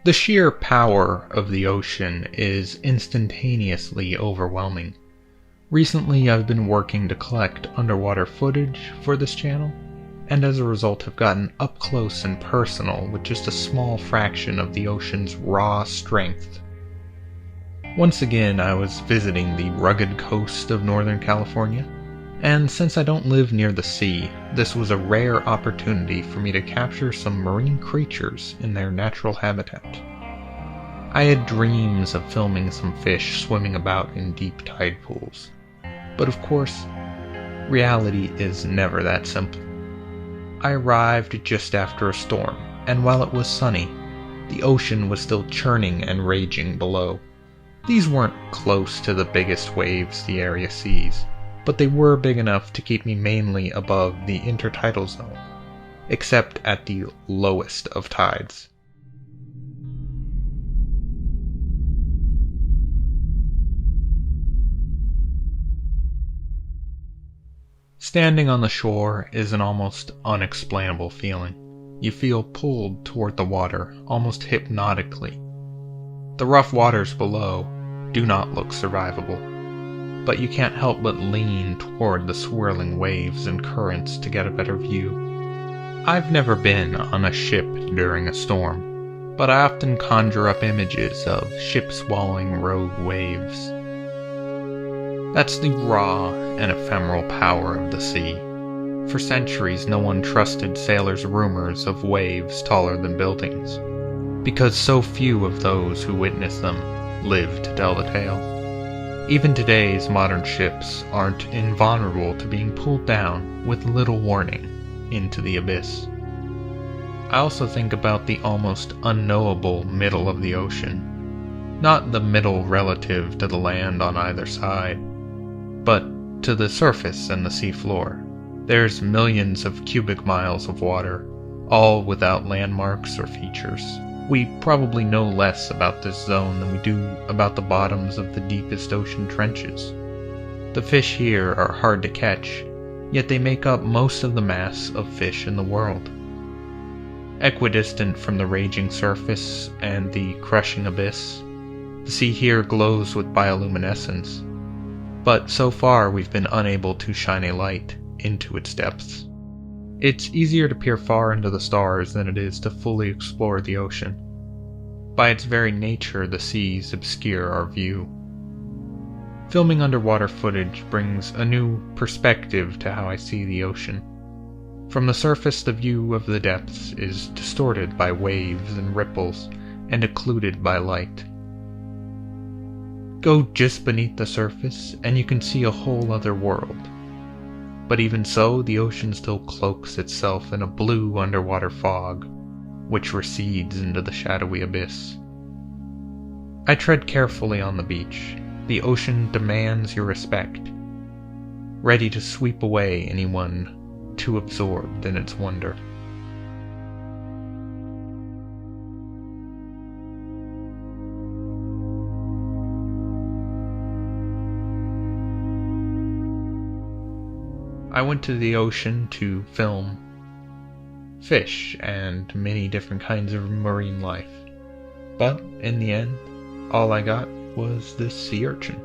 The sheer power of the ocean is instantaneously overwhelming. Recently, I've been working to collect underwater footage for this channel, and as a result have gotten up close and personal with just a small fraction of the ocean's raw strength. Once again, I was visiting the rugged coast of Northern California, and since I don't live near the sea, this was a rare opportunity for me to capture some marine creatures in their natural habitat. I had dreams of filming some fish swimming about in deep tide pools, but of course, reality is never that simple. I arrived just after a storm, and while it was sunny, the ocean was still churning and raging below. These weren't close to the biggest waves the area sees, but they were big enough to keep me mainly above the intertidal zone, except at the lowest of tides. Standing on the shore is an almost unexplainable feeling. You feel pulled toward the water almost hypnotically. The rough waters below do not look survivable, but you can't help but lean toward the swirling waves and currents to get a better view. I've never been on a ship during a storm, but I often conjure up images of ships swallowing rogue waves. That's the raw and ephemeral power of the sea. For centuries, no one trusted sailors' rumors of waves taller than buildings, because so few of those who witnessed them lived to tell the tale. Even today's modern ships aren't invulnerable to being pulled down with little warning into the abyss. I also think about the almost unknowable middle of the ocean. Not the middle relative to the land on either side, but to the surface and the seafloor. There's millions of cubic miles of water, all without landmarks or features. We probably know less about this zone than we do about the bottoms of the deepest ocean trenches. The fish here are hard to catch, yet they make up most of the mass of fish in the world. Equidistant from the raging surface and the crushing abyss, the sea here glows with bioluminescence, but so far we've been unable to shine a light into its depths. It's easier to peer far into the stars than it is to fully explore the ocean. By its very nature, the seas obscure our view. Filming underwater footage brings a new perspective to how I see the ocean. From the surface, the view of the depths is distorted by waves and ripples and occluded by light. Go just beneath the surface and you can see a whole other world. But even so, the ocean still cloaks itself in a blue underwater fog, which recedes into the shadowy abyss. I tread carefully on the beach. The ocean demands your respect, ready to sweep away anyone too absorbed in its wonder. I went to the ocean to film fish and many different kinds of marine life, but in the end, all I got was this sea urchin.